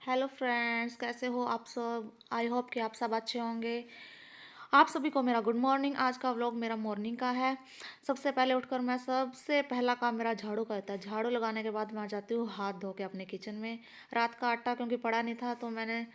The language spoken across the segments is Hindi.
हेलो फ्रेंड्स, कैसे हो आप सब। आई होप कि आप सब अच्छे होंगे। आप सभी को मेरा गुड मॉर्निंग। आज का व्लॉग मेरा मॉर्निंग का है। सबसे पहले उठकर मैं सबसे पहला काम मेरा झाड़ू का होता है। झाड़ू लगाने के बाद मैं आ जाती हूँ हाथ धो के अपने किचन में। रात का आटा क्योंकि पड़ा नहीं था तो मैंने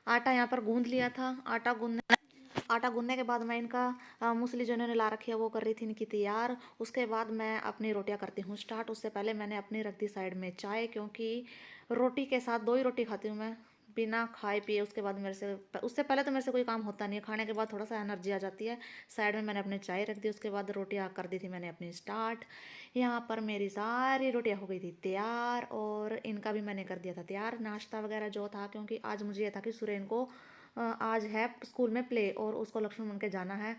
आटा यहाँ पर गूंद लिया था। आटा गूंदने के बाद मैं इनका मूसली जो इन्होंने ला रखी है वो कर रही थी इनकी तैयार। उसके बाद मैं अपनी रोटियां करती हूँ स्टार्ट। उससे पहले मैंने अपनी रख दी साइड में चाय, क्योंकि रोटी के साथ दो ही रोटी खाती हूँ मैं बिना खाए पिए। उसके बाद मेरे से उससे पहले तो मेरे से कोई काम होता नहीं है। खाने के बाद थोड़ा सा एनर्जी आ जाती है। साइड में मैंने अपनी चाय रख दी। उसके बाद रोटियां कर दी थी मैंने अपनी स्टार्ट। यहाँ पर मेरी सारी रोटियां हो गई थी तैयार और इनका भी मैंने कर दिया था तैयार नाश्ता वगैरह जो था, क्योंकि आज मुझे ये था कि सुरेन को आज है स्कूल में प्ले और उसको लक्ष्मण बन के जाना है।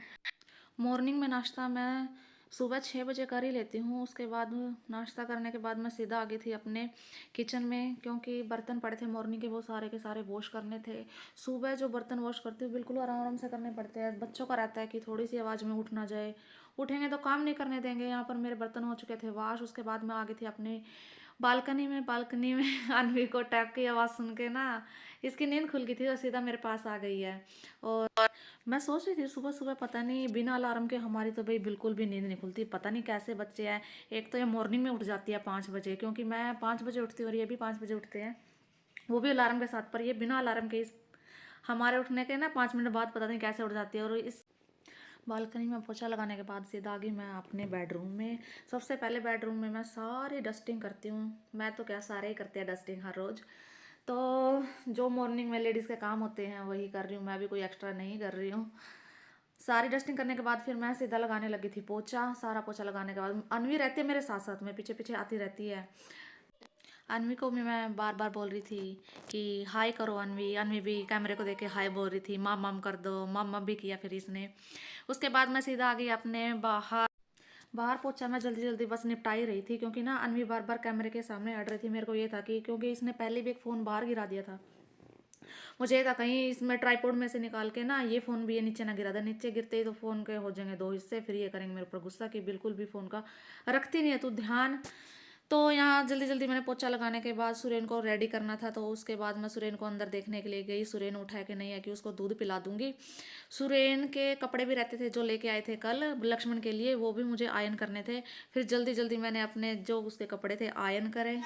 मॉर्निंग में नाश्ता मैं सुबह 6 बजे कर ही लेती हूँ। उसके बाद नाश्ता करने के बाद मैं सीधा आ गई थी अपने किचन में, क्योंकि बर्तन पड़े थे मॉर्निंग के, वो सारे के सारे वॉश करने थे। सुबह जो बर्तन वॉश करती हूँ बिल्कुल आराम आराम से करने पड़ते हैं। बच्चों का रहता है कि थोड़ी सी आवाज़ में उठ ना जाए, उठेंगे तो काम नहीं करने देंगे। यहाँ पर मेरे बर्तन हो चुके थे वॉश। उसके बाद मैं आ गई थी अपने बालकनी में अनवी को टैप की आवाज़ सुन के ना इसकी नींद खुल गई थी और सीधा मेरे पास आ गई है। और मैं सोच रही थी सुबह सुबह पता नहीं बिना अलार्म के हमारी तो भाई बिल्कुल भी नींद नहीं खुलती। पता नहीं कैसे बच्चे हैं। एक तो ये मॉर्निंग में उठ जाती है 5 बजे, क्योंकि मैं 5 बजे उठती हूँ और ये भी 5 बजे उठते हैं, वो भी अलार्म के साथ। पर ये बिना अलार्म के इस हमारे उठने के ना 5 मिनट बाद पता नहीं कैसे उठ जाती है। और इस बालकनी में पोछा लगाने के बाद सीधा आ गई मैं अपने बेडरूम में। सबसे पहले बेडरूम में मैं सारी डस्टिंग करती हूँ। मैं तो क्या, सारे ही करते हैं डस्टिंग हर रोज़। तो जो मॉर्निंग में लेडीज़ के काम होते हैं वही कर रही हूँ मैं, भी कोई एक्स्ट्रा नहीं कर रही हूँ। सारी डस्टिंग करने के बाद फिर मैं सीधा लगाने लगी थी पोछा। सारा पोछा लगाने के बाद अनवी रहती है मेरे साथ साथ में, पीछे पीछे आती रहती है। अनवी को भी मैं बार बार बोल रही थी कि हाय करो अनवी। अनवी भी कैमरे को देख के हाय बोल रही थी, मम मम कर दो। मम मम भी किया फिर इसने। उसके बाद मैं सीधा आ गई अपने बाहर। बाहर पोछा मैं जल्दी जल्दी बस निपटा ही रही थी, क्योंकि ना अनवी बार बार कैमरे के सामने अड़ रही थी। मेरे को ये था कि क्योंकि इसने पहले भी एक फ़ोन बाहर गिरा दिया था, मुझे ये था कहीं इसमें ट्राईपोड में से निकाल के ना ये फ़ोन भी ये नीचे ना गिरा दे। नीचे गिरते ही तो फ़ोन के हो जाएंगे दो हिस्से। फिर ये करेंगे मेरे ऊपर गुस्सा कि बिल्कुल भी फ़ोन का रखती नहीं है तू ध्यान। तो यहाँ जल्दी जल्दी मैंने पोछा लगाने के बाद सुरेन को रेडी करना था, तो उसके बाद मैं सुरेन को अंदर देखने के लिए गई। सुरेन उठा है कि नहीं है, कि उसको दूध पिला दूंगी। सुरेन के कपड़े भी रहते थे जो लेके आए थे कल लक्ष्मण के लिए, वो भी मुझे आयन करने थे। फिर जल्दी जल्दी मैंने अपने जो उसके कपड़े थे आयन करे।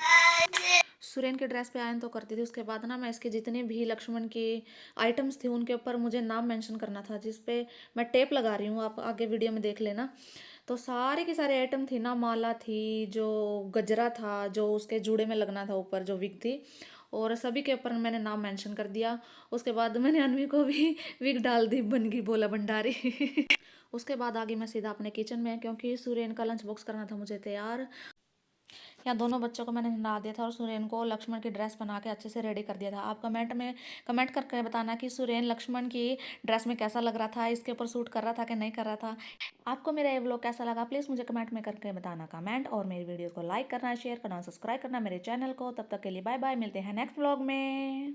सुरेन के ड्रेस पे आयन तो करती थी। उसके बाद ना मैं इसके जितने भी लक्ष्मण की आइटम्स थी उनके ऊपर मुझे नाम मेंशन करना था, जिस पे मैं टेप लगा रही हूँ, आप आगे वीडियो में देख लेना। तो सारे के सारे आइटम थी ना, माला थी, जो गजरा था, जो उसके जूड़े में लगना था ऊपर जो विग थी, और सभी के ऊपर मैंने नाम मेंशन कर दिया। उसके बाद मैंने अनवी को भी विग डाल दी, बन गई बोला भंडारी। उसके बाद आ गई मैं सीधा अपने किचन में, क्योंकि सुरेन का लंच बॉक्स करना था मुझे तैयार। यहाँ दोनों बच्चों को मैंने नहा दिया था और सुरेन को लक्ष्मण की ड्रेस बना के अच्छे से रेडी कर दिया था। आप कमेंट करके बताना कि सुरेन लक्ष्मण की ड्रेस में कैसा लग रहा था, इसके ऊपर सूट कर रहा था कि नहीं कर रहा था। आपको मेरा ये व्लॉग कैसा लगा प्लीज़ मुझे कमेंट में करके बताना कमेंट, और मेरी वीडियो को लाइक करना, शेयर करना, सब्सक्राइब करना मेरे चैनल को। तब तक के लिए बाय बाय, मिलते हैं नेक्स्ट व्लॉग में।